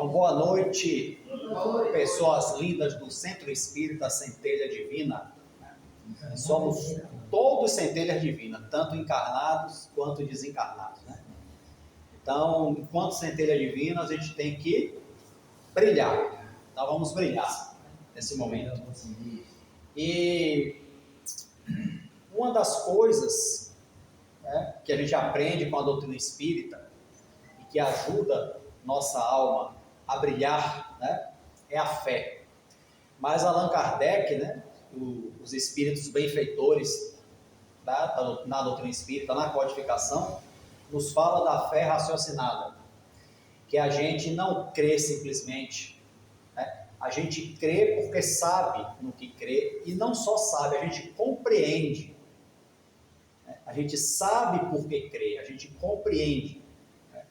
Então, boa noite, pessoas lindas do Centro Espírita Centelha Divina. Somos todos centelhas divinas, tanto encarnados quanto desencarnados, né? Então, enquanto centelha divina, a gente tem que brilhar. Então, vamos brilhar nesse momento. E uma das coisas, né, que a gente aprende com a doutrina espírita e que ajuda nossa alma a brilhar, né, é a fé. Mas Allan Kardec, né, os espíritos benfeitores na doutrina espírita, na codificação, nos fala da fé raciocinada, que a gente não crê simplesmente, né? A gente crê porque sabe no que crê, e não só sabe, a gente compreende, né? A gente sabe por que crê, a gente compreende, né?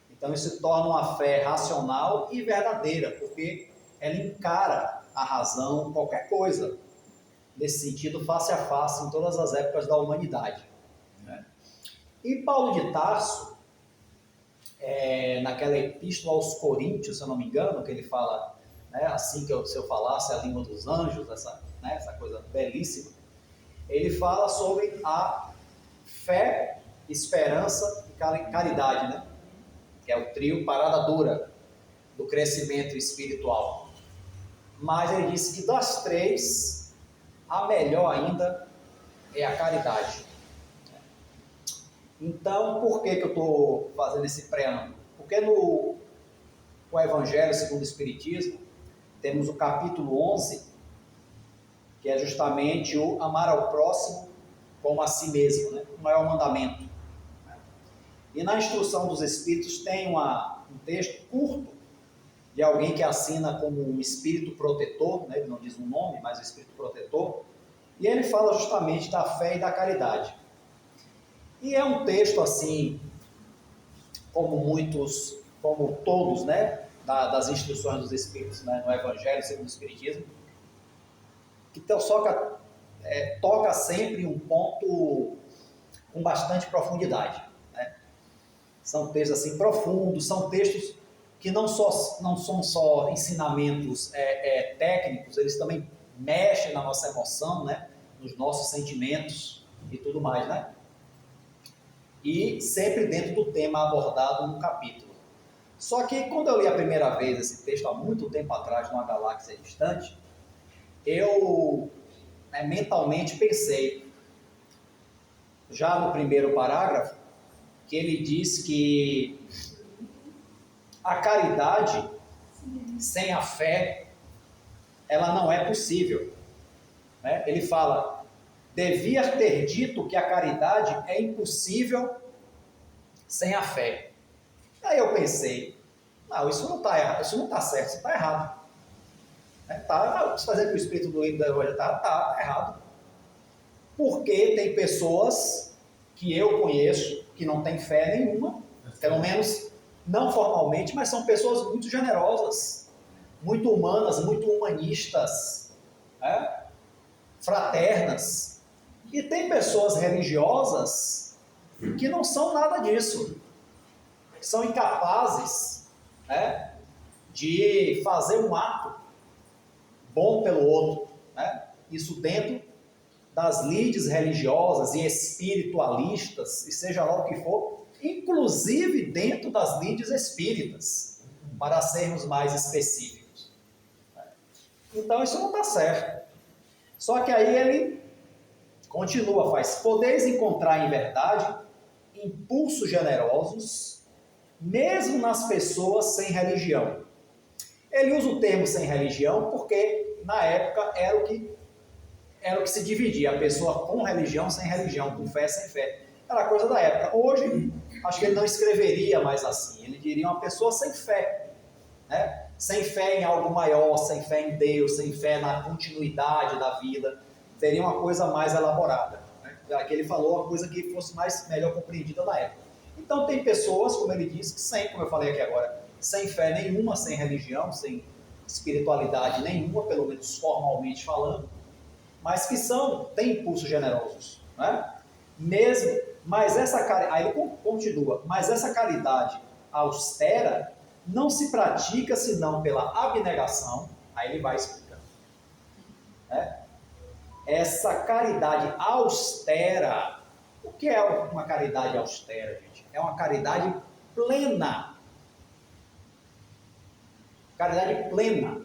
Então isso torna uma fé racional e verdadeira, porque ela encara a razão, qualquer coisa, nesse sentido, face a face, em todas as épocas da humanidade, né? E Paulo de Tarso, naquela epístola aos Coríntios, se eu não me engano, que ele fala, né, assim que se eu falasse a língua dos anjos, essa coisa belíssima, ele fala sobre a fé, esperança e caridade, né? Que é o trio parada dura do crescimento espiritual. Mas ele disse que das três, a melhor ainda é a caridade. Então, por que eu estou fazendo esse preâmbulo? Porque no Evangelho segundo o Espiritismo, temos o capítulo 11, que é justamente o amar ao próximo como a si mesmo, né? O maior mandamento. E na instrução dos Espíritos tem um texto curto de alguém que assina como um espírito protetor, né? Ele não diz um nome, mas o espírito protetor, e ele fala justamente da fé e da caridade. E é um texto assim, como todos, né, das instruções dos Espíritos, né, no Evangelho segundo o Espiritismo, que toca sempre um ponto com bastante profundidade, né? São textos assim profundos, são textos que não são só ensinamentos técnicos, eles também mexem na nossa emoção, né, nos nossos sentimentos e tudo mais, né? E sempre dentro do tema abordado no capítulo. Só que quando eu li a primeira vez esse texto, há muito tempo atrás, numa galáxia distante, eu mentalmente pensei, já no primeiro parágrafo, que ele diz que a caridade sem a fé, ela não é possível, né? Ele fala, devia ter dito que a caridade é impossível sem a fé. Aí eu pensei, não, isso não está errado, isso não está certo, isso está errado. Se fazer que o espírito do livro da Evangelho está errado. Porque tem pessoas que eu conheço que não têm fé nenhuma, pelo menos não formalmente, mas são pessoas muito generosas, muito humanas, muito humanistas, né? Fraternas. E tem pessoas religiosas que não são nada disso, são incapazes, né, de fazer um ato bom pelo outro, né? Isso dentro das lides religiosas e espiritualistas, e seja lá o que for, inclusive dentro das lides espíritas, para sermos mais específicos. Então isso não está certo. Só que aí ele continua, podeis encontrar em verdade impulsos generosos, mesmo nas pessoas sem religião. Ele usa o termo sem religião porque na época era o que se dividia, a pessoa com religião, sem religião, com fé, sem fé. Era coisa da época. Hoje, acho que ele não escreveria mais assim, ele diria uma pessoa sem fé, né? Sem fé em algo maior, sem fé em Deus, sem fé na continuidade da vida. Seria uma coisa mais elaborada, né? Aqui ele falou uma coisa que fosse melhor compreendida na época. Então tem pessoas, como ele disse, que como eu falei aqui agora, sem fé nenhuma, sem religião, sem espiritualidade nenhuma, pelo menos formalmente falando, mas que têm impulsos generosos, né? Aí ele continua, mas essa caridade austera não se pratica senão pela abnegação. Aí ele vai explicando, né? Essa caridade austera. O que é uma caridade austera, gente? É uma caridade plena. Caridade plena.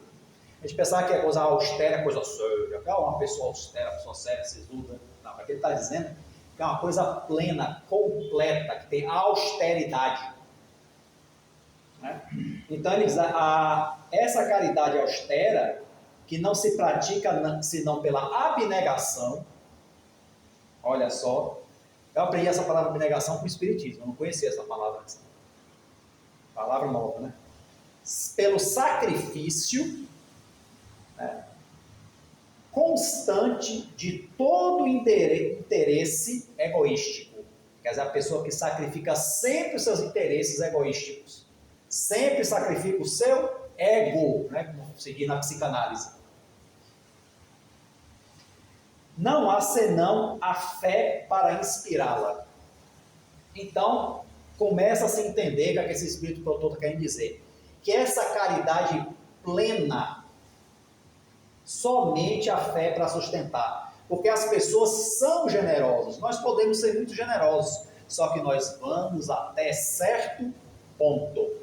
A gente pensava que a coisa austera é coisa séria, que é uma pessoa austera, pessoa séria, sisuda. Não, aqui ele está dizendo que é uma coisa plena, completa, que tem austeridade. Né? Então ele diz, essa caridade austera, que não se pratica senão pela abnegação. Olha só, eu aprendi essa palavra abnegação com o Espiritismo, eu não conhecia essa palavra antes. Palavra nova, né? Pelo sacrifício, né, constante de todo interesse egoístico. Quer dizer, a pessoa que sacrifica sempre os seus interesses egoísticos. Sempre sacrifica o seu ego, né, como seguir na psicanálise. Não há senão a fé para inspirá-la. Então, começa a se entender o que esse Espírito Protetor está querendo dizer. Que essa caridade plena, somente a fé para sustentar. Porque as pessoas são generosas, nós podemos ser muito generosos, só que nós vamos até certo ponto.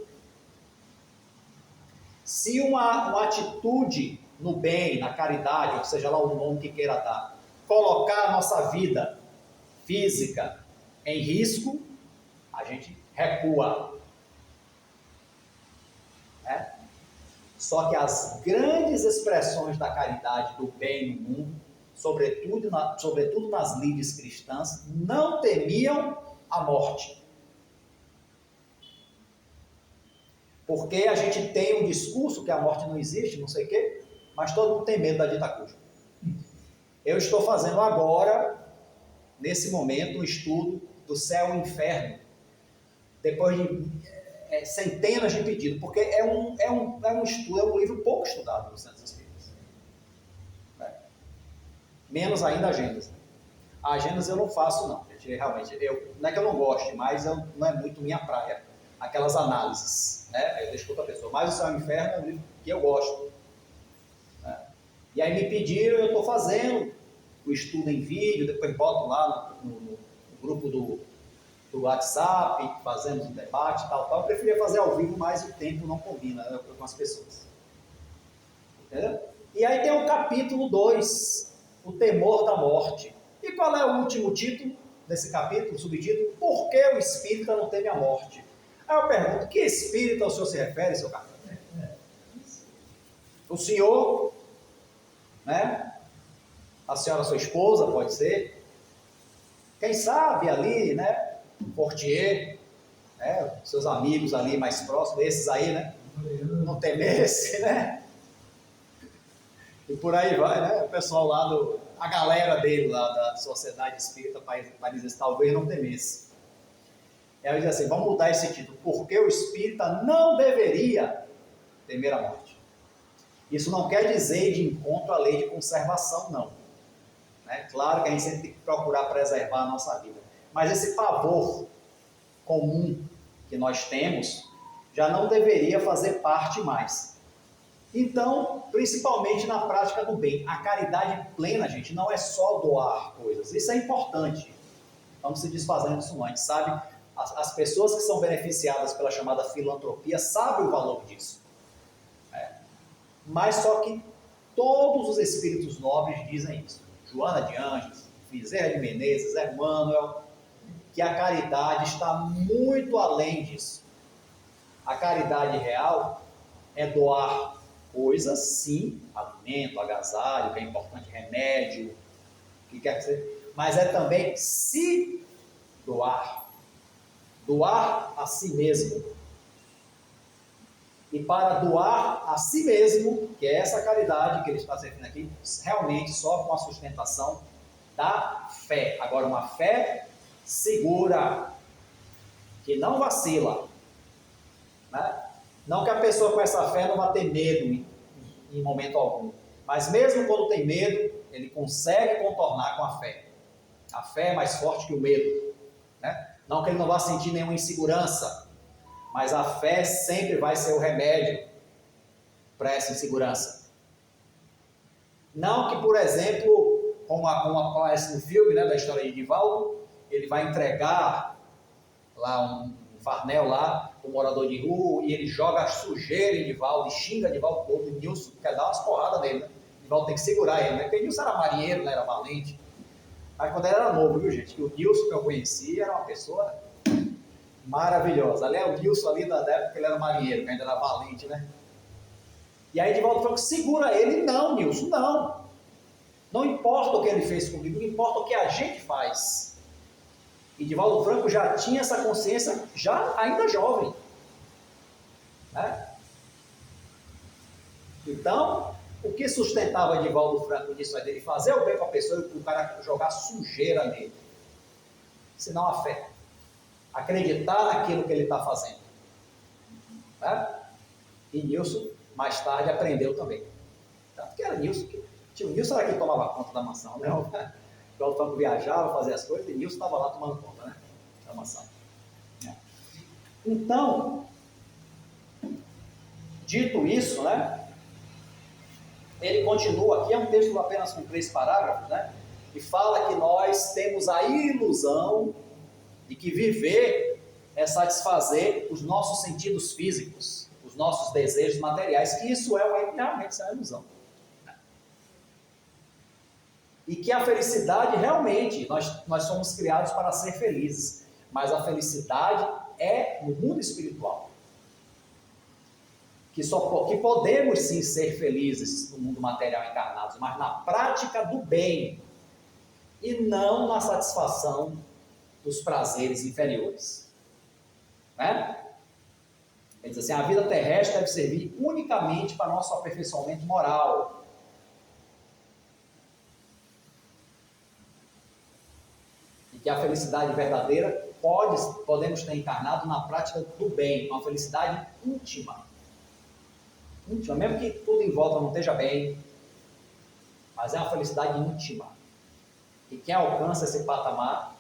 Se uma atitude no bem, na caridade, ou seja lá o nome que queira dar, colocar a nossa vida física em risco, a gente recua. Né? Só que as grandes expressões da caridade, do bem no mundo, sobretudo nas lides cristãs, não temiam a morte. Porque a gente tem um discurso que a morte não existe, não sei o quê, mas todo mundo tem medo da dita cuja. Eu estou fazendo agora, nesse momento, um estudo do céu e inferno, depois de centenas de pedidos, porque é um estudo, é um livro pouco estudado nos Centros Espíritas. Né? Menos ainda a Gênesis. A Gênesis eu não faço, não. Realmente, não é que eu não goste, mas não é muito minha praia. Aquelas análises, né? Eu deixo para outra pessoa. Mas o Céu e o Inferno é um livro que eu gosto. Né? E aí me pediram, eu estou fazendo o estudo em vídeo, depois boto lá no grupo do WhatsApp, fazemos um debate, tal. Eu preferia fazer ao vivo, mas o tempo não combina, né, com as pessoas. Entendeu? E aí tem o capítulo 2, o temor da morte. E qual é o último título desse capítulo, o subtítulo? Por que o espírita não teme a morte? Aí eu pergunto, que espírita o senhor se refere, seu Carlos? O senhor, né? A senhora, sua esposa, pode ser. Quem sabe ali, né? Portier, né? Seus amigos ali mais próximos, esses aí, né? Não temesse, né? E por aí vai, né? O pessoal lá a galera dele lá da Sociedade Espírita para dizer talvez não temesse. E aí diz assim, vamos mudar esse título, porque o espírita não deveria temer a morte. Isso não quer dizer de encontro à lei de conservação, não. Né? Claro que a gente sempre tem que procurar preservar a nossa vida. Mas esse pavor comum que nós temos já não deveria fazer parte mais. Então, principalmente na prática do bem. A caridade plena, gente, não é só doar coisas. Isso é importante. Vamos se desfazendo disso antes, sabe? As pessoas que são beneficiadas pela chamada filantropia sabem o valor disso. Mas só que todos os espíritos nobres dizem isso. Joana de Ângeles, Bezerra de Menezes, Emmanuel, que a caridade está muito além disso. A caridade real é doar coisas, sim, alimento, agasalho, que é importante, remédio, o que quer que seja, mas é também se doar. Doar a si mesmo. E para doar a si mesmo, que é essa caridade que ele está definindo aqui, realmente só com a sustentação da fé. Agora, uma fé segura, que não vacila. Né? Não que a pessoa com essa fé não vá ter medo em momento algum. Mas mesmo quando tem medo, ele consegue contornar com a fé. A fé é mais forte que o medo. Né? Não que ele não vá sentir nenhuma insegurança, Mas a fé sempre vai ser o remédio para essa insegurança. Não que, por exemplo, como aparece no filme, né, da história de Edivaldo, ele vai entregar lá um farnel lá, um morador de rua, e ele joga a sujeira em Edivaldo, e xinga Edivaldo todo, e Nilson quer dar umas porradas nele, né? Edivaldo tem que segurar ele, né? Porque Nilson era marinheiro, né? Era valente. Mas quando ele era novo, viu, gente? Que o Nilson que eu conheci era uma pessoa maravilhosa. Ali é o Nilson ali da época que ele era marinheiro, que ainda era valente, né? E aí Edivaldo Franco segura ele, não, Nilson, não. Não importa o que ele fez comigo, não importa o que a gente faz. Edivaldo Franco já tinha essa consciência, já ainda jovem. Né? Então, o que sustentava Edivaldo Franco nisso aí dele fazer o bem com a pessoa e o cara jogar sujeira nele? Senão a fé. Acreditar naquilo que ele está fazendo. Né? E Nilson, mais tarde, aprendeu também. Tanto que era Nilson que... O Nilson era quem tomava conta da mansão, né? O Edivaldo Franco viajava, fazia as coisas, e Nilson estava lá tomando conta, né? Da mansão. Então, dito isso, né? Ele continua aqui, é um texto apenas com 3 parágrafos, né? E fala que nós temos a ilusão de que viver é satisfazer os nossos sentidos físicos, os nossos desejos materiais, que isso realmente é uma ilusão. E que a felicidade realmente, nós somos criados para ser felizes, mas a felicidade é no mundo espiritual. Que podemos sim ser felizes no mundo material encarnados, mas na prática do bem e não na satisfação dos prazeres inferiores. Né? Ele diz assim, a vida terrestre deve servir unicamente para nosso aperfeiçoamento moral. E que a felicidade verdadeira podemos ter encarnado na prática do bem, uma felicidade íntima. Íntima, mesmo que tudo em volta não esteja bem, mas é uma felicidade íntima. E quem alcança esse patamar,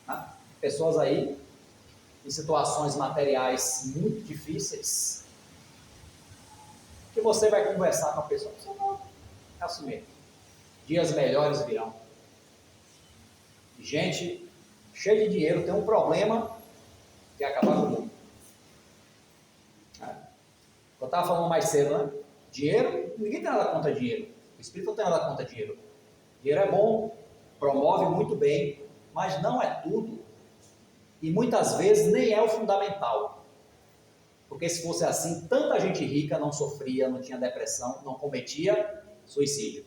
né? Pessoas aí em situações materiais muito difíceis, que você vai conversar com a pessoa, você não é assim mesmo. Dias melhores virão. Gente cheia de dinheiro tem um problema que é acabar com o mundo. Eu estava falando mais cedo, né? Dinheiro, ninguém tem nada contra dinheiro. O espírito não tem nada contra dinheiro. Dinheiro é bom, promove muito bem, mas não é tudo. E muitas vezes nem é o fundamental. Porque se fosse assim, tanta gente rica não sofria, não tinha depressão, não cometia suicídio.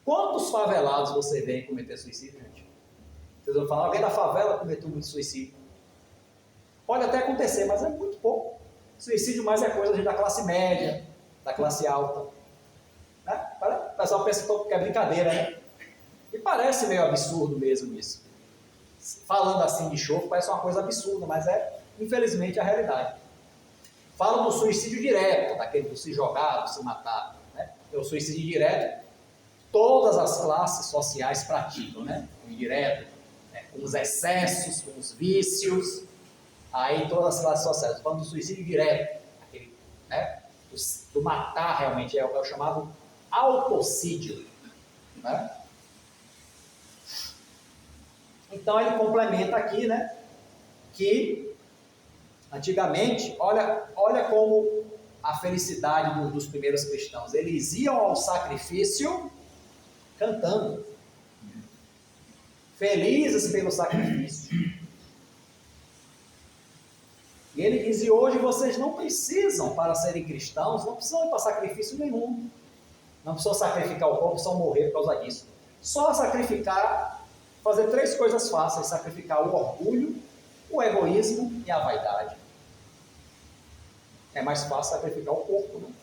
Quantos favelados você vê cometer suicídio, gente? Vocês vão falar, alguém da favela cometeu muito suicídio. Pode até acontecer, mas é muito pouco. Suicídio mais é coisa da classe média, da classe alta. Né? O pessoal pensa que é brincadeira, né? E parece meio absurdo mesmo isso. Falando assim de chofre, parece uma coisa absurda, mas é, infelizmente, a realidade. Falam do suicídio direto, daquele do se jogar, do se matar. Né? O suicídio direto, todas as classes sociais praticam, né? O indireto, né? Com os excessos, com os vícios, aí todas as classes sociais. Falando do suicídio direto, aquele, né? Do matar realmente, é o chamado autocídio. Né? Então ele complementa aqui, né? Que antigamente, olha como a felicidade dos primeiros cristãos, eles iam ao sacrifício cantando, felizes pelo sacrifício. E ele diz, e hoje vocês não precisam, para serem cristãos, não precisam ir para sacrifício nenhum. Não precisam sacrificar o corpo, precisam morrer por causa disso. Só sacrificar, fazer 3 coisas fáceis, sacrificar o orgulho, o egoísmo e a vaidade. É mais fácil sacrificar o corpo, né?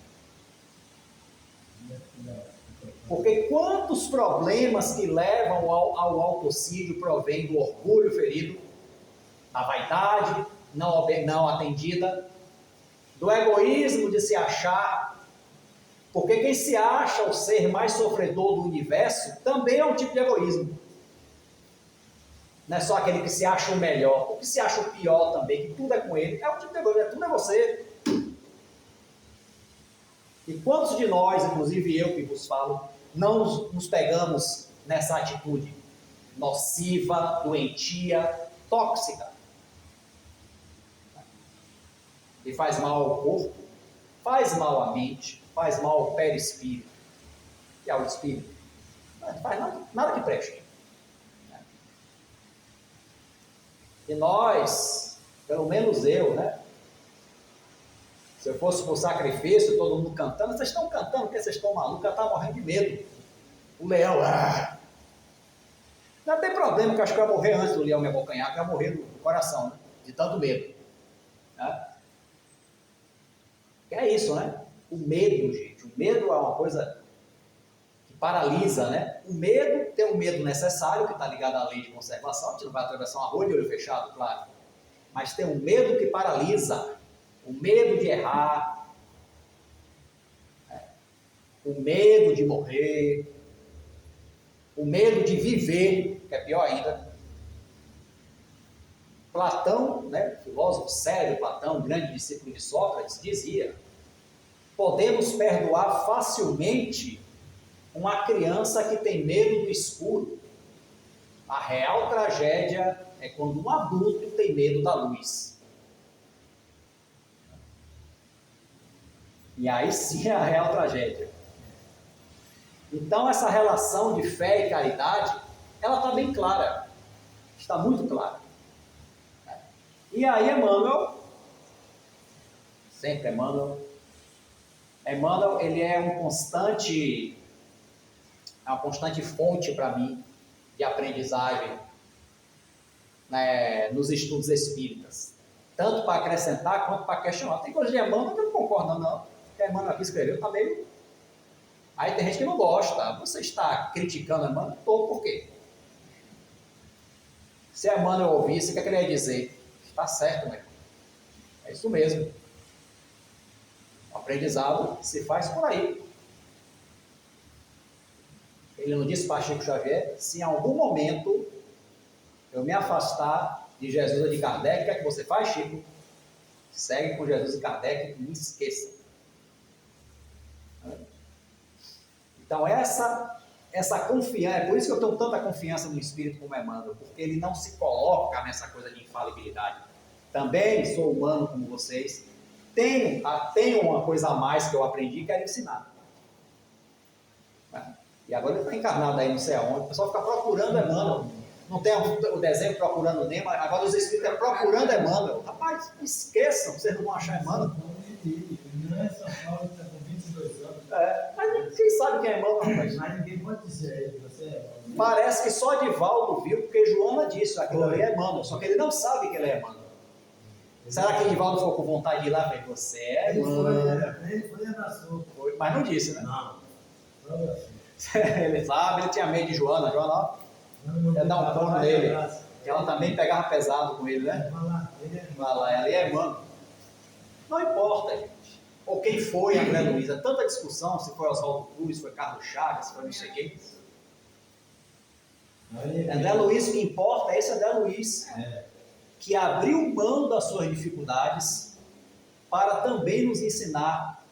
Porque quantos problemas que levam ao autocídio provém do orgulho ferido, da vaidade não atendida, do egoísmo de se achar, porque quem se acha o ser mais sofredor do universo também é um tipo de egoísmo. Não é só aquele que se acha o melhor, o que se acha o pior também, que tudo é com ele. É o tipo de coisa, tudo é você. E quantos de nós, inclusive eu que vos falo, não nos pegamos nessa atitude nociva, doentia, tóxica, e faz mal ao corpo, faz mal à mente, faz mal ao perispírito e ao espírito. Não faz nada que preste. E nós, pelo menos eu, né? Se eu fosse por sacrifício, todo mundo cantando, vocês estão cantando porque vocês estão malucos, eu estava morrendo de medo. O leão, não tem problema, que eu acho que eu ia morrer antes do leão me abocanhar, que eu ia morrer do coração, né? De tanto medo. Né? É isso, né? O medo, gente, o medo é uma coisa que paralisa, né? O medo, tem um medo necessário, que está ligado à lei de conservação, a gente não vai atravessar uma rua de olho fechado, claro. Mas tem um medo que paralisa, o medo de errar, o medo de morrer, o medo de viver, que é pior ainda. Platão, né, filósofo sério, Platão, grande discípulo de Sócrates, dizia: podemos perdoar facilmente uma criança que tem medo do escuro. A real tragédia é quando um adulto tem medo da luz. E aí sim é a real tragédia. Então essa relação de fé e caridade, ela está bem clara, está muito clara. E aí Emmanuel, sempre Emmanuel, ele é uma constante fonte para mim de aprendizagem, né, nos estudos espíritas, tanto para acrescentar quanto para questionar. Tem coisa de Emmanuel que eu não concordo não, que Emmanuel aqui escreveu está meio... Aí tem gente que não gosta. Você está criticando Emmanuel? Estou, por quê? Se Emmanuel ouvisse, o que ele ia dizer? Está certo, meu irmão. É isso mesmo. O aprendizado se faz por aí. Ele não disse para Chico Xavier: se em algum momento eu me afastar de Jesus ou de Kardec, o que é que você faz, Chico? Segue com Jesus e Kardec e não esqueça. Então essa confiança, é por isso que eu tenho tanta confiança no Espírito como Emmanuel, porque ele não se coloca nessa coisa de infalibilidade. Também sou humano como vocês, tenho uma coisa a mais que eu aprendi e quero ensinar. E agora ele está encarnado aí não sei aonde, o pessoal fica procurando Emmanuel. Não tem o desenho procurando Nemo, agora os Espíritos estão procurando Emmanuel. Rapaz, esqueçam, vocês não vão achar Emmanuel. Não é São Paulo que está com 22 anos. Mas quem sabe quem é Emmanuel, rapaz? Mas ninguém pode dizer que você é Emmanuel. Parece que só Divaldo viu, porque Joana disse, aquilo ali é Emmanuel, só que ele não sabe que ele é Emmanuel. Será que Divaldo ficou com vontade de ir lá ver? Você é Emmanuel. Ele foi e abraçou. Mas não disse, né? Não. Ele sabe, ele tinha medo de Joana. Joana, ia dar um pano nele. Ela também pegava pesado com ele, né? Vai lá, ela é Emmanuel. Não importa, gente. Ou quem foi André Luiz. É tanta discussão, se foi Oswaldo Cruz, se foi Carlos Chagas, se foi não sei quem. André Luiz, o que importa é esse André Luiz, que abriu mão das suas dificuldades para também nos ensinar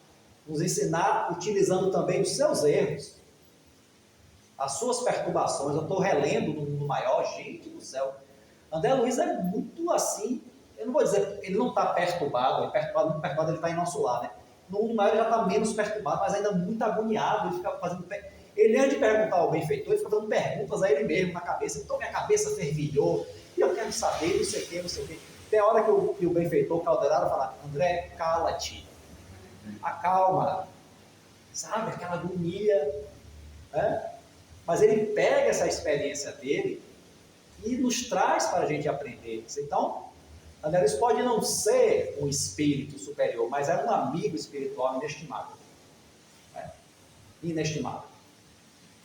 utilizando também os seus erros, as suas perturbações. Eu estou relendo no Mundo Maior, gente do céu. André Luiz é muito assim, eu não vou dizer, ele não está perturbado, ele está em nosso lar, né? No Mundo Maior ele já está menos perturbado, mas ainda muito agoniado, ele fica fazendo... Ele, antes de perguntar ao benfeitor, ele fica fazendo perguntas a ele mesmo na cabeça. Então minha cabeça fervilhou, e eu quero saber, não sei o que, não sei o que. Tem hora que o benfeitor caldeirado fala: André, cala-te, acalma, sabe, aquela agonia, né? Mas ele pega essa experiência dele e nos traz para a gente aprender. Então, André Luiz pode não ser um espírito superior, mas é um amigo espiritual inestimável, né? Inestimável.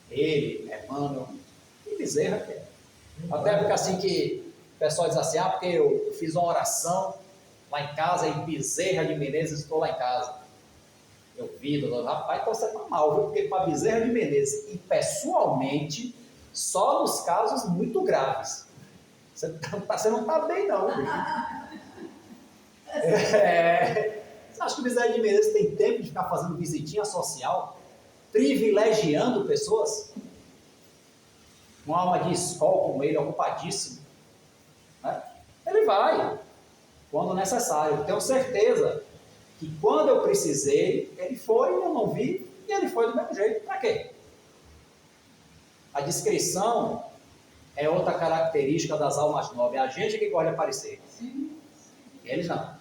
Ele, Emmanuel e Bezerra, que é. Até porque assim que o pessoal diz assim: porque eu fiz uma oração lá em casa e Bezerra de Menezes, estou lá em casa. Eu vi, doutor, rapaz, então você está mal, viu? Porque para Bezerra de Menezes e pessoalmente, só nos casos muito graves. Você não está bem, não. Você acha que o Bezerra de Menezes tem tempo de ficar fazendo visitinha social, privilegiando pessoas? Uma alma de escola como ele, ocupadíssimo, né? Ele vai, quando necessário. Tenho certeza que quando eu precisei, ele foi, eu não vi, e ele foi do mesmo jeito. Para quê? A discrição é outra característica das almas nobres. É a gente que gosta de aparecer. Sim. Eles não.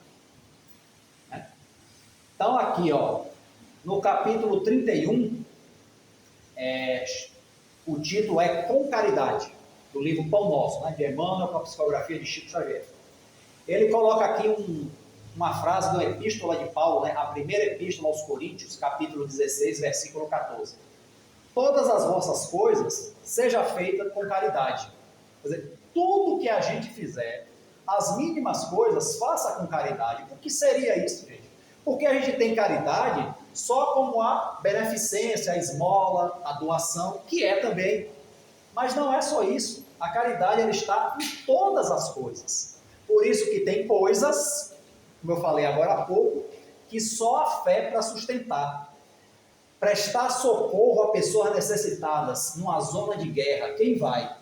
Né? Então aqui, ó, no capítulo 31, o título é Com Caridade, do livro Pão Nosso, né, de Emmanuel, com a psicografia de Chico Xavier. Ele coloca aqui uma frase da Epístola de Paulo, né, a primeira Epístola aos Coríntios, capítulo 16, versículo 14. Todas as vossas coisas seja feita com caridade. Quer dizer, tudo que a gente fizer, as mínimas coisas, faça com caridade. O que seria isso, gente? Porque a gente tem caridade só como a beneficência, a esmola, a doação, que é também. Mas não é só isso. A caridade ela está em todas as coisas. Por isso que tem coisas, como eu falei agora há pouco, que só a fé para sustentar. Prestar socorro a pessoas necessitadas numa zona de guerra, quem vai?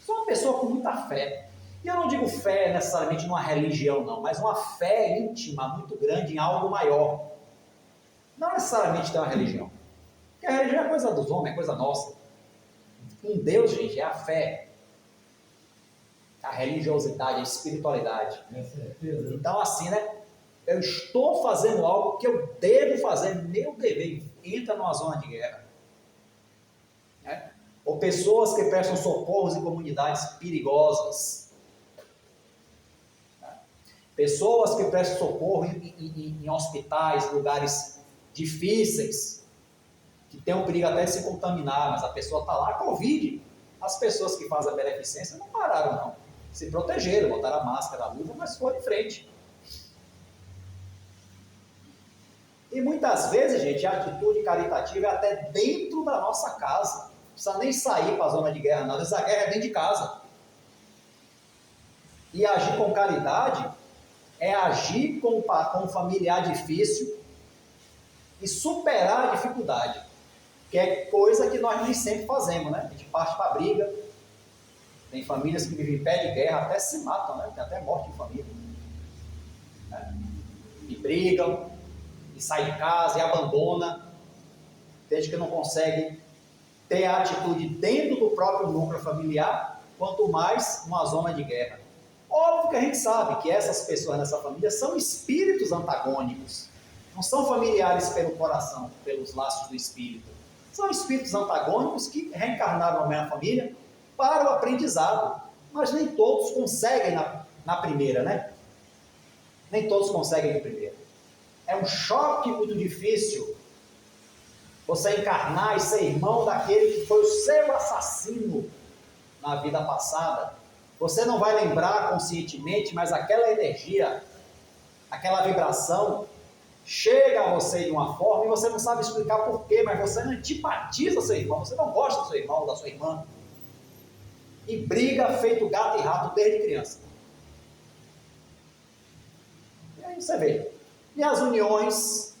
Só uma pessoa com muita fé. E eu não digo fé necessariamente numa religião, não, mas uma fé íntima muito grande em algo maior. Não necessariamente tem uma religião. Porque a religião é coisa dos homens, é coisa nossa. Com Deus, gente, é a fé. A religiosidade, a espiritualidade. É certeza. Então, assim, né? Eu estou fazendo algo que eu devo fazer, meu dever. Entra numa zona de guerra. Né? Ou pessoas que prestam socorros em comunidades perigosas. Pessoas que prestam socorro em hospitais, lugares difíceis, que tem um perigo até de se contaminar, mas a pessoa está lá, Covid. As pessoas que fazem a beneficência não pararam, não. Se protegeram, botaram a máscara, a luva, mas foram em frente. E muitas vezes, gente, a atitude caritativa é até dentro da nossa casa. Não precisa nem sair para a zona de guerra, não. Às vezes a guerra é dentro de casa. E agir com caridade é agir com um familiar difícil e superar a dificuldade, que é coisa que nós nem sempre fazemos, né? A gente parte para a briga, tem famílias que vivem em pé de guerra, até se matam, né? Tem até morte em família, né? E brigam, e sai de casa, e abandona, tem gente que não consegue ter a atitude dentro do próprio núcleo familiar, quanto mais numa zona de guerra. Óbvio que a gente sabe que essas pessoas nessa família são espíritos antagônicos, não são familiares pelo coração, pelos laços do espírito. São espíritos antagônicos que reencarnaram na minha família para o aprendizado. Mas nem todos conseguem na primeira, né? Nem todos conseguem de primeira. É um choque muito difícil você encarnar e ser irmão daquele que foi o seu assassino na vida passada. Você não vai lembrar conscientemente, mas aquela energia, aquela vibração chega a você de uma forma e você não sabe explicar porquê, mas você antipatiza seu irmão, você não gosta do seu irmão ou da sua irmã. E briga feito gato e rato desde criança. E aí você vê. E as uniões,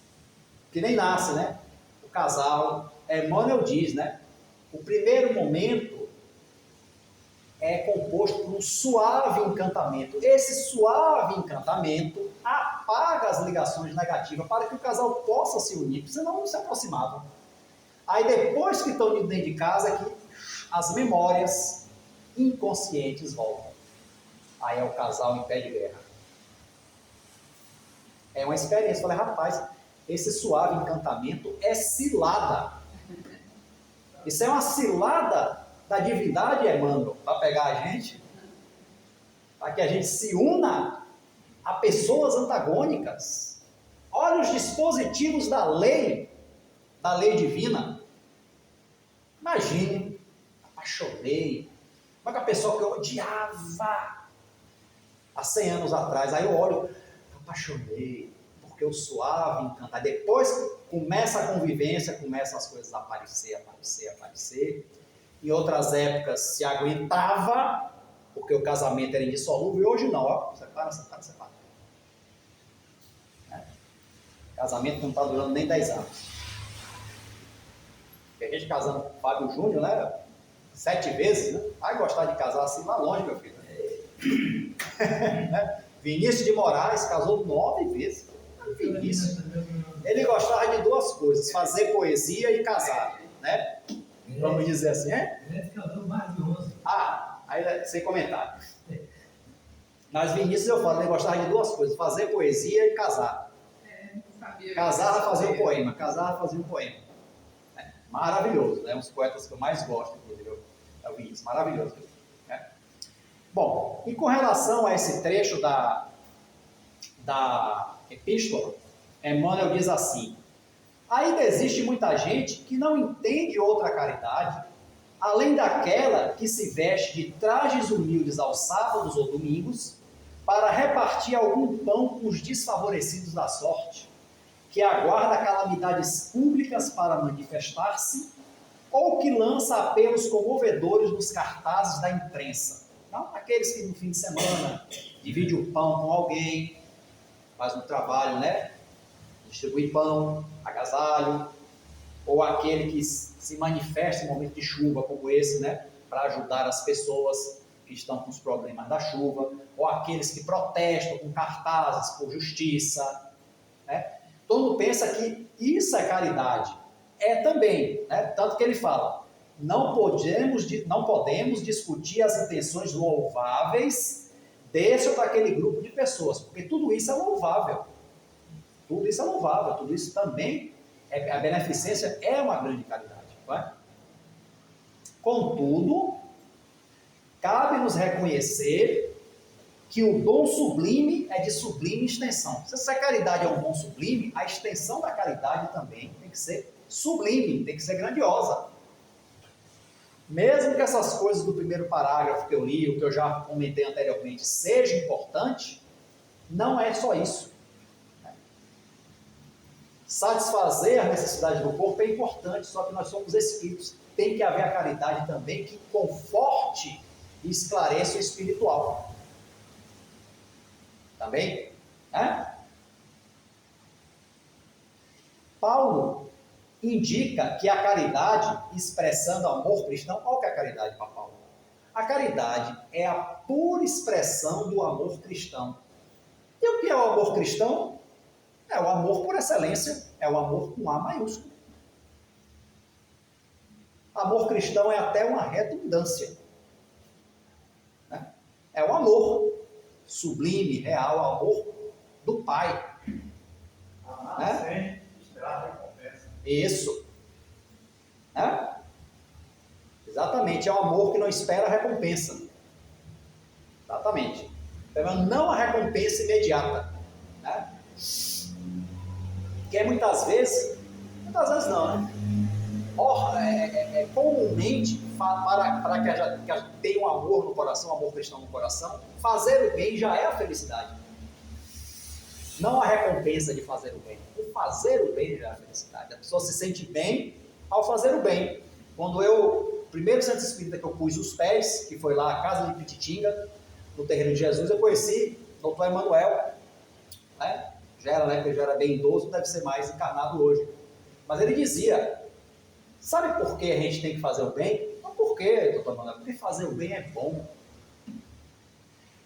que nem nascem, né? O casal, Emmanuel diz, né? O primeiro momento é composto por um suave encantamento. Esse suave encantamento apaga as ligações negativas para que o casal possa se unir, porque senão não se aproximavam. Aí depois que estão unidos dentro de casa, é que as memórias inconscientes voltam. Aí é o casal em pé de guerra. É uma experiência. Eu falei, rapaz, esse suave encantamento é cilada. Isso é uma cilada da divindade, Emmanuel, para pegar a gente, para que a gente se una a pessoas antagônicas. Olha os dispositivos da lei divina. Imagine, apaixonei, mas a pessoa que eu odiava há 100 anos atrás, aí eu olho, apaixonei, porque o suave encanta. Depois começa a convivência, começam as coisas a aparecer. Em outras épocas se aguentava, porque o casamento era indissolúvel, e hoje não, ó, separa. Casamento não está durando nem 10 anos. Tem gente casando com o Fábio Júnior, né? 7 vezes, né? Vai gostar de casar assim lá longe, meu filho. Vinícius de Moraes casou 9 vezes. Vinícius. Ele gostava de 2 coisas, fazer poesia e casar, né? Vamos dizer assim, é? Ele casou mais de 11. Aí sem comentário. Mas Vinícius, eu falo, ele gostava de 2 coisas, fazer poesia e casar. Casar, fazer um poema. Casar, fazer um poema. Maravilhoso, né? Um dos poetas que eu mais gosto, inclusive, é o Vinícius. Maravilhoso. Né? Bom, e com relação a esse trecho da epístola, Emmanuel diz assim: ainda existe muita gente que não entende outra caridade, além daquela que se veste de trajes humildes aos sábados ou domingos, para repartir algum pão com os desfavorecidos da sorte, que aguarda calamidades públicas para manifestar-se, ou que lança apelos comovedores nos cartazes da imprensa. Então, aqueles que no fim de semana divide o pão com alguém, faz um trabalho, né? Distribui pão, agasalho, ou aquele que se manifesta em momento de chuva como esse, né? Para ajudar as pessoas que estão com os problemas da chuva, ou aqueles que protestam com cartazes por justiça, né? Todo mundo pensa que isso é caridade. É também, né? Tanto que ele fala, não podemos discutir as intenções louváveis desse ou daquele grupo de pessoas, porque tudo isso é louvável. Tudo isso é louvável, tudo isso também, a beneficência é uma grande caridade. Não é? Contudo, cabe-nos reconhecer que o dom sublime é de sublime extensão. Se a caridade é um dom sublime, a extensão da caridade também tem que ser sublime, tem que ser grandiosa. Mesmo que essas coisas do primeiro parágrafo que eu li, o que eu já comentei anteriormente, seja importante, não é só isso. Satisfazer a necessidade do corpo é importante, só que nós somos espíritos. Tem que haver a caridade também que conforte e esclareça o espiritual. Também? Paulo indica que a caridade, expressando amor cristão, qual que é a caridade para Paulo? A caridade é a pura expressão do amor cristão. E o que é o amor cristão? É o amor por excelência, é o amor com A maiúsculo. Amor cristão é até uma redundância. Né? É o amor sublime, real, o amor do Pai. Né? Isso. Né? Exatamente, é o amor que não espera a recompensa. Exatamente. Não a recompensa imediata. Né? Que é muitas vezes não, né? Comumente, para que a gente tenha um amor no coração, um amor cristão no coração, fazer o bem já é a felicidade. Não a recompensa de fazer o bem. O fazer o bem já é a felicidade. A pessoa se sente bem ao fazer o bem. Quando o primeiro centro espírita que eu pus os pés, que foi lá a casa de Pititinga, no terreiro de Jesus, eu conheci o Dr. Emanuel, né? Ele já era bem idoso, deve ser mais encarnado hoje. Mas ele dizia, sabe por que a gente tem que fazer o bem? Não por quê, doutor Emanuel? Porque fazer o bem é bom.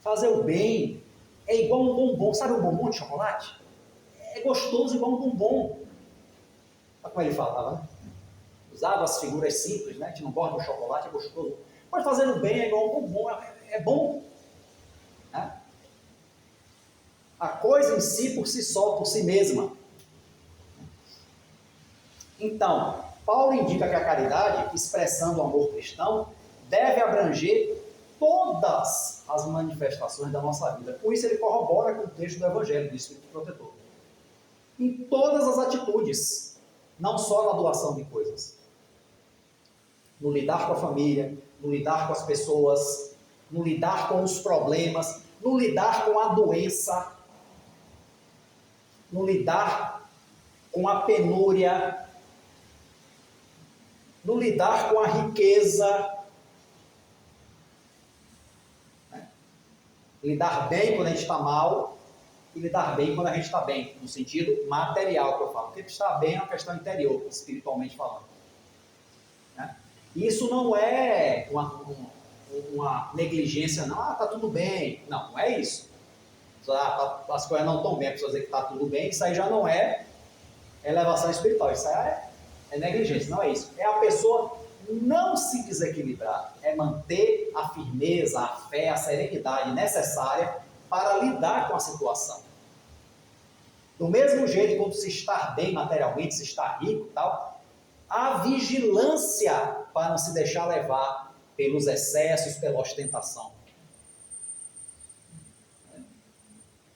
Fazer o bem é igual um bombom. Sabe um bombom de chocolate? É gostoso igual um bombom. Olha como ele falava, né? Usava as figuras simples, né? A gente não gosta do chocolate, é gostoso. Mas fazer o bem é igual um bombom, é bom. Né? A coisa em si, por si só, por si mesma. Então, Paulo indica que a caridade, expressando o amor cristão, deve abranger todas as manifestações da nossa vida. Com isso ele corrobora com o texto do Evangelho, do Espírito Protetor. Em todas as atitudes, não só na doação de coisas. No lidar com a família, no lidar com as pessoas, no lidar com os problemas, no lidar com a doença, no lidar com a penúria, no lidar com a riqueza. Lidar bem quando a gente está mal e lidar bem quando a gente está bem, no sentido material que eu falo. Porque estar bem é uma questão interior, espiritualmente falando. Né? Isso não é uma negligência, não, tá tudo bem. Não, não é isso. As coisas não estão bem, a pessoa dizer que está tudo bem, isso aí já não é elevação espiritual, isso aí é negligência, não é isso. É a pessoa não se desequilibrar, é manter a firmeza, a fé, a serenidade necessária para lidar com a situação. Do mesmo jeito, quando se está bem materialmente, se está rico e tal, a vigilância para não se deixar levar pelos excessos, pela ostentação.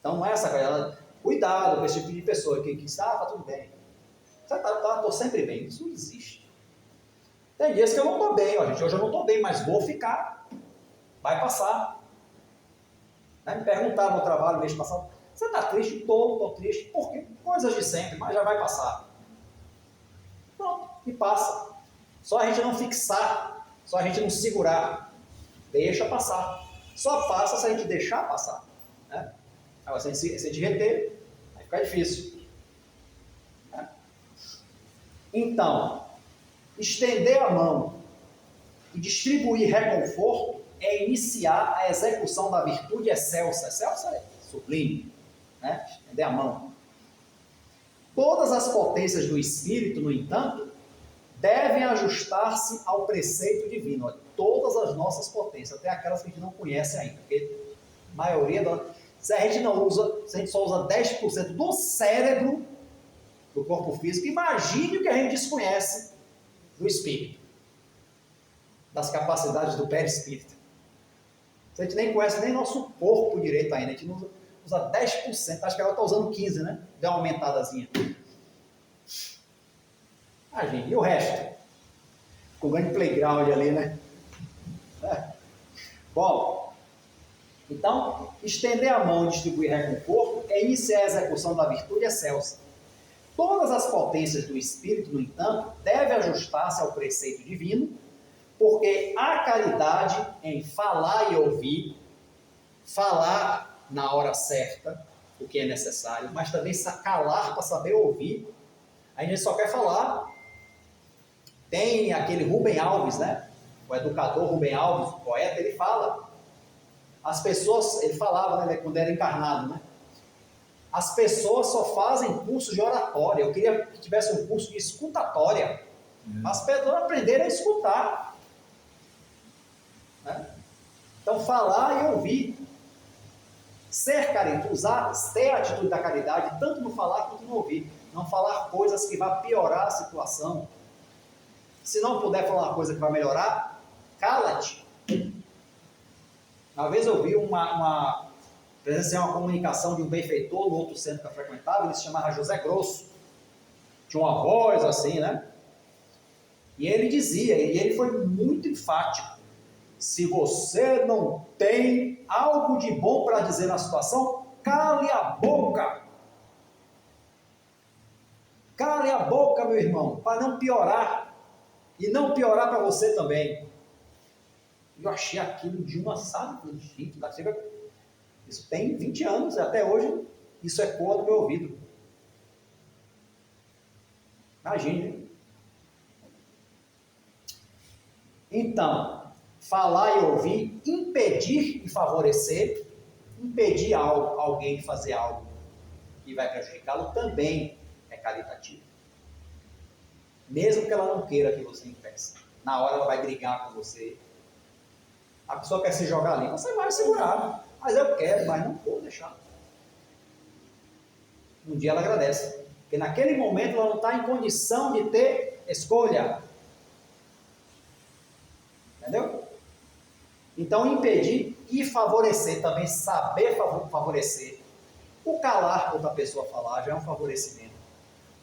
Então não é essa coisa, cuidado com esse tipo de pessoa que diz, tá tudo bem. Estou sempre bem, isso não existe. Tem dias que eu não estou bem, ó, gente, hoje eu não estou bem, mas vou ficar, vai passar. Né? Me perguntaram no trabalho mês passado, você está triste? Estou triste, porque coisas de sempre, mas já vai passar. Pronto, e passa. Só a gente não fixar, só a gente não segurar, deixa passar. Só passa se a gente deixar passar. Né? Agora, se a gente reter, vai ficar difícil. Né? Então, estender a mão e distribuir reconforto é iniciar a execução da virtude excelsa. Excelsa é sublime. Né? Estender a mão. Todas as potências do Espírito, no entanto, devem ajustar-se ao preceito divino. Olha, todas as nossas potências, até aquelas que a gente não conhece ainda, porque a maioria se a gente só usa 10% do cérebro do corpo físico, imagine o que a gente desconhece do espírito, das capacidades do perispírito. A gente nem conhece nem nosso corpo direito ainda, a gente não usa 10%, acho que agora está usando 15%, né? Deu uma aumentadazinha. Gente, e o resto? Com o grande playground ali, né? Bom, então, estender a mão e distribuir reconforto é iniciar a execução da virtude excelsa. Todas as potências do Espírito, no entanto, devem ajustar-se ao preceito divino, porque há caridade em falar e ouvir, falar na hora certa, o que é necessário, mas também calar para saber ouvir. A gente só quer falar. Tem aquele Rubem Alves, né? O educador Rubem Alves, o poeta, ele fala. As pessoas, ele falava, né, quando era encarnado, né? As pessoas só fazem curso de oratória. Eu queria que tivesse um curso de escutatória. As pessoas aprenderem a escutar. Né? Então, falar e ouvir. Ser caridoso, ter a atitude da caridade, tanto no falar quanto no ouvir. Não falar coisas que vão piorar a situação. Se não puder falar uma coisa que vai melhorar, cala-te. Uma vez eu vi presenciei uma comunicação de um benfeitor no outro centro que eu frequentava, ele se chamava José Grosso. Tinha uma voz assim, né? E ele dizia, e ele foi muito enfático, se você não tem algo de bom para dizer na situação, cale a boca. Cale a boca, meu irmão, para não piorar. E não piorar para você também. Eu achei aquilo de uma, sabe, gente, isso tem 20 anos, até hoje isso ecoa no meu ouvido. Imagine. Então, falar e ouvir, impedir e favorecer, impedir alguém de fazer algo que vai prejudicá-lo também é caritativo. Mesmo que ela não queira que você impeça. Na hora ela vai brigar com você. A pessoa quer se jogar ali, você vai segurar. Mas eu quero, mas não vou deixar. Um dia ela agradece. Porque naquele momento ela não está em condição de ter escolha. Entendeu? Então, impedir e favorecer, também saber favorecer. O calar para outra pessoa falar já é um favorecimento.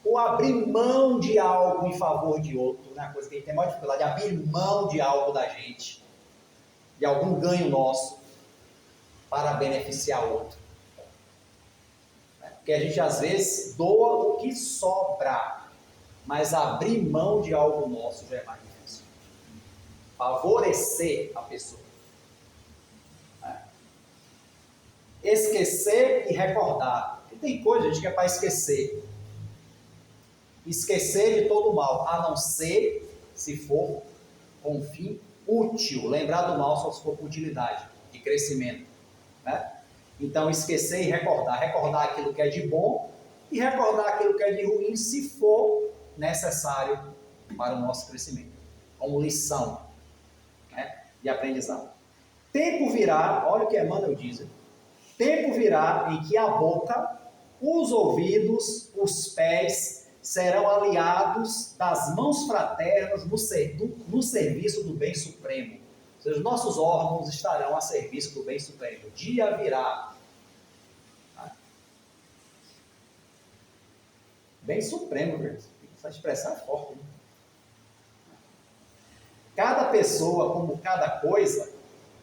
O abrir mão de algo em favor de outro, né? A coisa que a gente tem maior dificuldade, abrir mão de algo da gente, de algum ganho nosso, para beneficiar outro. Porque a gente às vezes doa o que sobra, mas abrir mão de algo nosso já é mais difícil. Favorecer a pessoa. Esquecer e recordar. E tem coisa, gente, que é para esquecer. Esquecer de todo o mal, a não ser se for com um fim útil. Lembrar do mal só se for com utilidade, de crescimento. Né? Então, esquecer e recordar. Recordar aquilo que é de bom e recordar aquilo que é de ruim, se for necessário para o nosso crescimento. Como lição, né, de aprendizado. Tempo virá, olha o que Emmanuel diz, tempo virá em que a boca, os ouvidos, os pés serão aliados das mãos fraternas no serviço do bem supremo. Ou seja, os nossos órgãos estarão a serviço do bem supremo. O dia virá. Bem supremo, essa expressão é forte. Né? Cada pessoa, como cada coisa,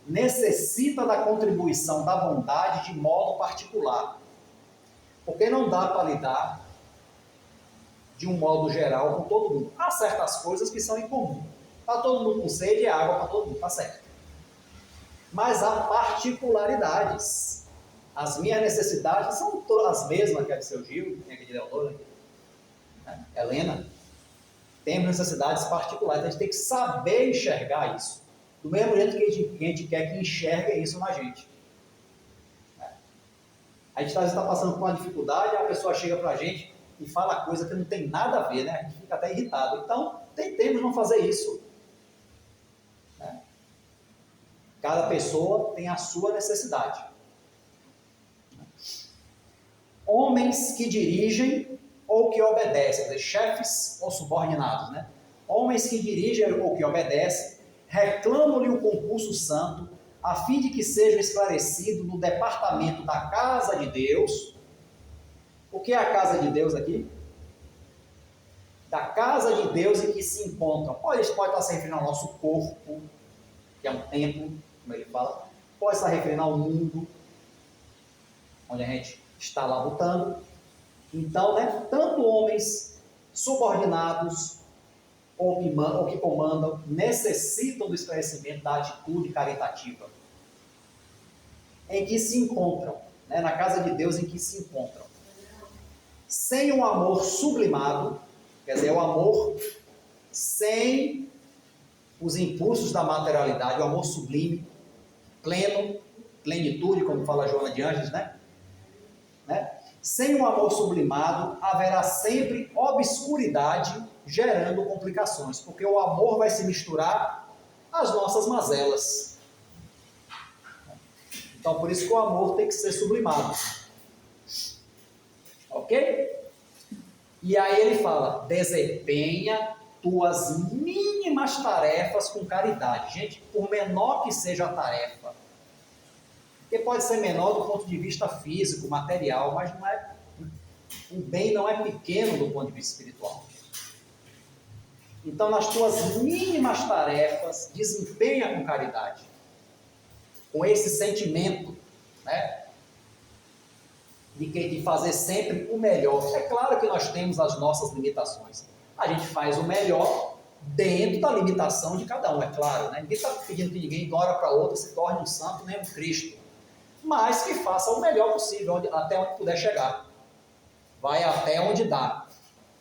necessita da contribuição da bondade de modo particular. Porque não dá para lidar de um modo geral com todo mundo. Há certas coisas que são incomuns. Está todo mundo com sede, é água para todo mundo, está certo. Mas há particularidades. As minhas necessidades são todas as mesmas que a de seu Gil, que é de Leonora, Helena. Temos necessidades particulares, a gente tem que saber enxergar isso. Do mesmo jeito que a gente quer que enxergue isso na gente. A gente às vezes está passando por uma dificuldade, a pessoa chega para a gente e fala coisa que não tem nada a ver, né? A gente fica até irritado. Então, tentemos não fazer isso. Né? Cada pessoa tem a sua necessidade. Homens que dirigem ou que obedecem, quer dizer, chefes ou subordinados, né? Homens que dirigem ou que obedecem, reclamam-lhe o concurso santo, a fim de que seja esclarecido no departamento da casa de Deus. O que é a casa de Deus aqui? Da casa de Deus em que se encontram. Pode estar se referindo ao nosso corpo, que é um templo, como ele fala. Pode estar referindo ao mundo, onde a gente está lá lutando. Então, né, tanto homens subordinados ou que comandam necessitam do esclarecimento da atitude caritativa em que se encontram, né, na casa de Deus em que se encontram. Sem um amor sublimado, quer dizer, o amor sem os impulsos da materialidade, o amor sublime, pleno, plenitude, como fala Joana de Ângeles, né? Sem um amor sublimado, haverá sempre obscuridade, gerando complicações, porque o amor vai se misturar às nossas mazelas. Então, por isso que o amor tem que ser sublimado. Ok? E aí ele fala, desempenha tuas mínimas tarefas com caridade. Gente, por menor que seja a tarefa, porque pode ser menor do ponto de vista físico, material, mas não é, o bem não é pequeno do ponto de vista espiritual. Então, nas tuas mínimas tarefas, desempenha com caridade, com esse sentimento, né, de fazer sempre o melhor. É claro que nós temos as nossas limitações. A gente faz o melhor dentro da limitação de cada um, é claro. Né? Ninguém está pedindo que ninguém de uma hora para outra se torne um santo nem um Cristo. Mas que faça o melhor possível, até onde puder chegar. Vai até onde dá.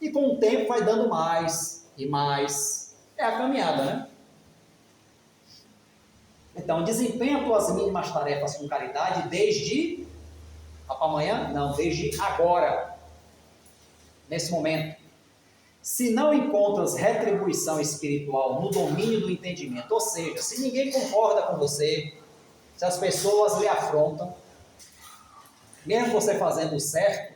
E com o tempo vai dando mais e mais. É a caminhada, né? Então, desempenha tuas mínimas tarefas com caridade desde amanhã? Não, desde agora. Nesse momento. Se não encontras retribuição espiritual no domínio do entendimento, ou seja, se ninguém concorda com você, se as pessoas lhe afrontam, mesmo você fazendo o certo,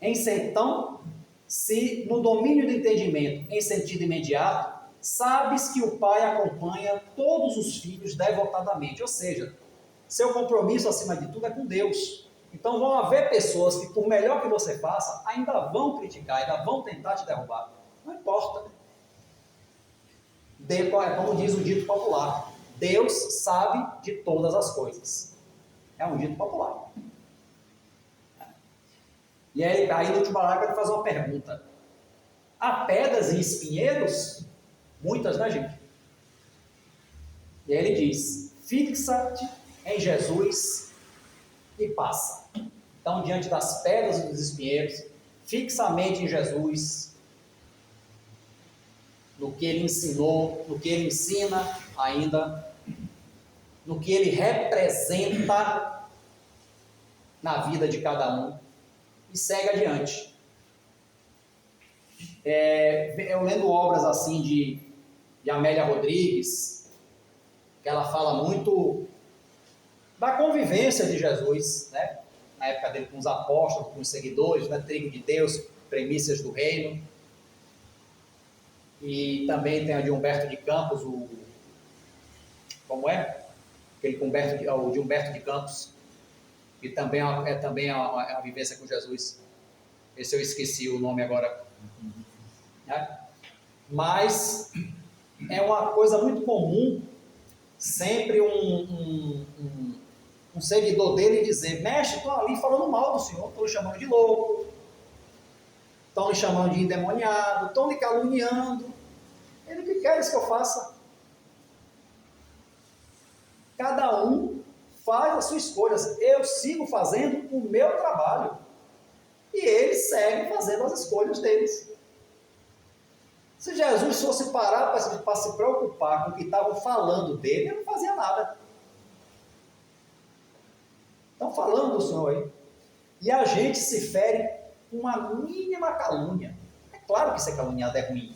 então, se no domínio do entendimento, em sentido imediato, sabes que o Pai acompanha todos os filhos devotadamente, ou seja, seu compromisso acima de tudo é com Deus. Então vão haver pessoas que, por melhor que você faça, ainda vão criticar, ainda vão tentar te derrubar. Não importa. Como diz o dito popular, Deus sabe de todas as coisas. É um dito popular. E aí no último parágrafo, ele faz uma pergunta. Há pedras e espinheiros? Muitas, né, gente? E aí ele diz, fixa-te em Jesus e passa. Então, diante das pedras e dos espinheiros, fixamente em Jesus, no que ele ensinou, no que ele ensina ainda, no que ele representa na vida de cada um, e segue adiante. Eu lendo obras assim de Amélia Rodrigues, que ela fala muito da convivência de Jesus, né? Na época dele com os apóstolos, com os seguidores, né? Trigo de Deus, premissas do reino. E também tem a de Humberto de Campos, como é? Aquele o de Humberto de Campos, que também é também a vivência com Jesus. Esse eu esqueci o nome agora. Né? Mas é uma coisa muito comum, sempre um seguidor dele dizer: mestre, estou ali falando mal do senhor, estou lhe chamando de louco, estão lhe chamando de endemoniado, estão lhe caluniando. Ele, o que queres que eu faça? Cada um faz as suas escolhas. Eu sigo fazendo o meu trabalho. E eles seguem fazendo as escolhas deles. Se Jesus fosse parar para se preocupar com o que estavam falando dele, ele não fazia nada. Estão falando do Senhor aí. E a gente se fere com uma mínima calúnia. É claro que ser caluniado é ruim.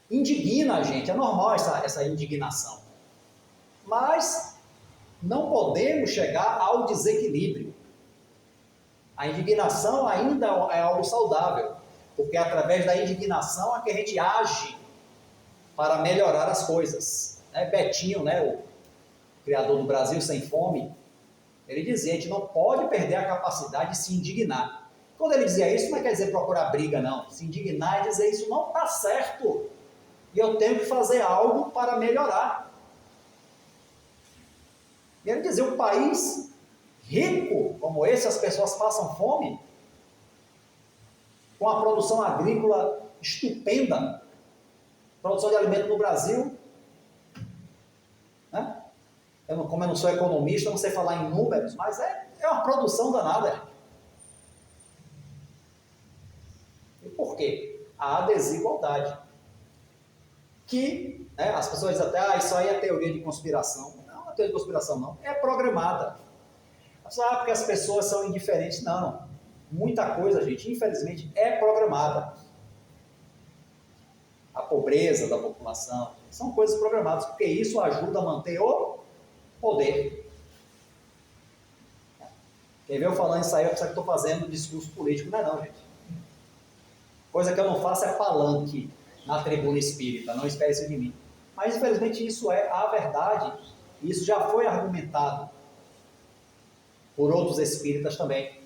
Indigna a gente, é normal essa indignação. Mas não podemos chegar ao desequilíbrio. A indignação ainda é algo saudável, porque é através da indignação é que a gente age para melhorar as coisas. Betinho, o criador do Brasil Sem Fome, ele dizia: a gente não pode perder a capacidade de se indignar. Quando ele dizia isso, não quer dizer procurar briga, não. Se indignar é dizer: isso não está certo, e eu tenho que fazer algo para melhorar. E ele dizia: um país rico como esse, as pessoas passam fome, com a produção agrícola estupenda, produção de alimento no Brasil, né? Como eu não sou economista, não sei falar em números, mas é uma produção danada. E por quê? Há desigualdade. Que as pessoas dizem até: isso aí é teoria de conspiração. Não é teoria de conspiração, não. É programada. Porque as pessoas são indiferentes. Não. Muita coisa, gente, infelizmente, é programada. A pobreza da população são coisas programadas, porque isso ajuda a manter o poder. Quem vê eu falando isso aí, eu penso que estou fazendo discurso político. Não é não, gente. Coisa que eu não faço é palanque na tribuna espírita, não espere isso de mim. Mas, infelizmente, isso é a verdade. Isso já foi argumentado por outros espíritas também.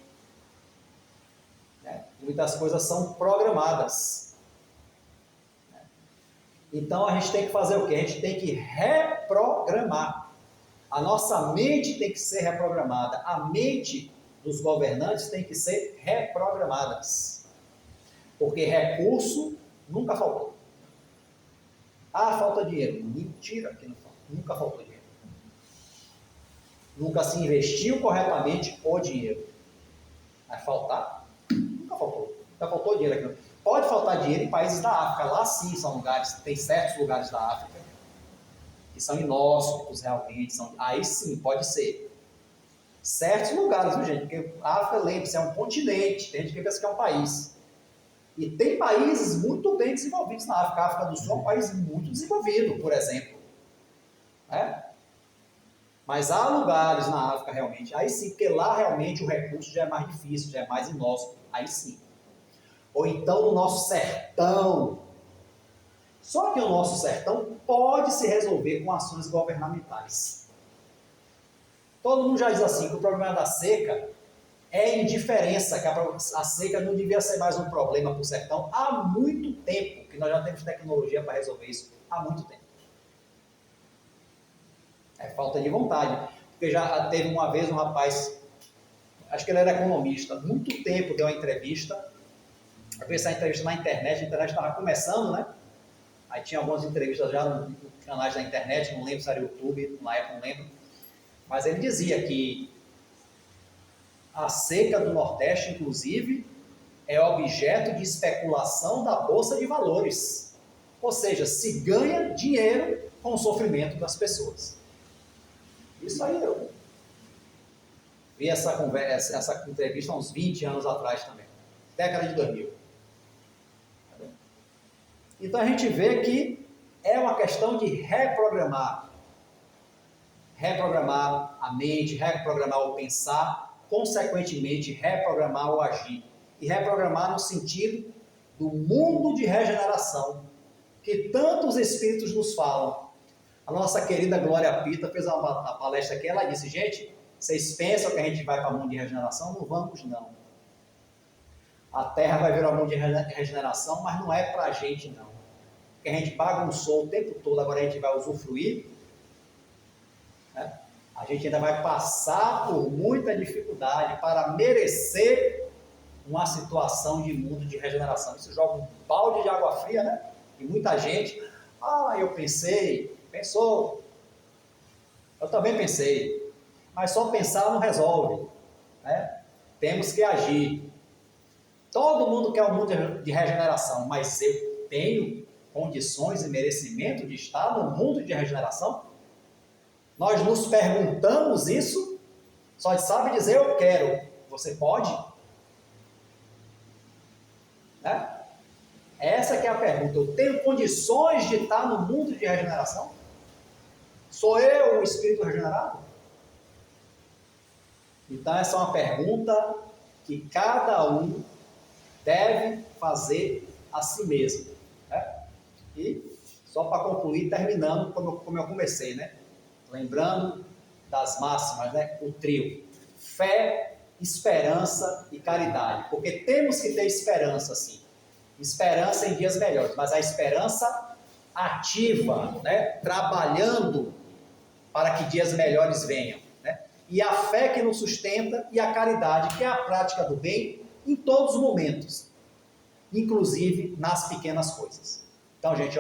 Muitas coisas são programadas. Então, a gente tem que fazer o quê? A gente tem que reprogramar. A nossa mente tem que ser reprogramada. A mente dos governantes tem que ser reprogramadas. Porque recurso nunca faltou. Falta dinheiro. Mentira que não falta. Nunca faltou dinheiro. Nunca se investiu corretamente o dinheiro. Vai faltar? Nunca faltou. Nunca faltou dinheiro aqui. Pode faltar dinheiro em países da África. Lá sim são lugares, tem certos lugares da África que são inóspitos realmente. Aí sim, pode ser. Certos lugares, viu, gente? Porque a África, lembre-se, é um continente. Tem gente que pensa que é um país. E tem países muito bem desenvolvidos na África. A África do Sul é um país muito desenvolvido, por exemplo. Mas há lugares na África realmente, aí sim, porque lá realmente o recurso já é mais difícil, já é mais inóspito, aí sim. Ou então no nosso sertão. Só que o nosso sertão pode se resolver com ações governamentais. Todo mundo já diz assim, que o problema da seca é indiferença, que a seca não devia ser mais um problema para o sertão há muito tempo, que nós já temos tecnologia para resolver isso há muito tempo. É falta de vontade. Porque já teve uma vez um rapaz, acho que ele era economista, muito tempo deu uma entrevista. Eu vi essa entrevista na internet, a internet estava começando, né? Aí tinha algumas entrevistas já nos canais da internet, não lembro se era YouTube, na época não lembro. Mas ele dizia que a seca do Nordeste, inclusive, é objeto de especulação da Bolsa de Valores. Ou seja, se ganha dinheiro com o sofrimento das pessoas. Isso aí eu vi essa entrevista há uns 20 anos atrás também, década de 2000. Então a gente vê que é uma questão de reprogramar a mente, reprogramar o pensar, consequentemente reprogramar o agir. E reprogramar no sentido do mundo de regeneração, que tantos espíritos nos falam. A nossa querida Glória Pita fez uma palestra aqui, ela disse, gente, vocês pensam que a gente vai para o mundo de regeneração? Não vamos, não. A Terra vai virar um mundo de regeneração, mas não é para a gente, não. Porque a gente bagunçou o tempo todo, agora a gente vai usufruir, né? A gente ainda vai passar por muita dificuldade para merecer uma situação de mundo de regeneração. Isso joga um balde de água fria, né? E muita gente, eu pensou. Eu também pensei. Mas só pensar não resolve, né? Temos que agir. Todo mundo quer um mundo de regeneração, mas eu tenho condições e merecimento de estar no mundo de regeneração? Nós nos perguntamos isso, só sabe dizer eu quero. Você pode? Né? Essa que é a pergunta. Eu tenho condições de estar no mundo de regeneração? Sou eu o espírito regenerado? Então essa é uma pergunta que cada um deve fazer a si mesmo. Né? E só para concluir, terminando como eu comecei, né? Lembrando das máximas, né? O trio: fé, esperança e caridade. Porque temos que ter esperança, sim. Esperança em dias melhores, mas a esperança ativa, né? Trabalhando para que dias melhores venham. Né? E a fé que nos sustenta e a caridade, que é a prática do bem em todos os momentos, inclusive nas pequenas coisas. Então, gente,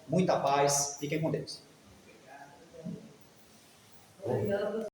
muita paz, fiquem com Deus.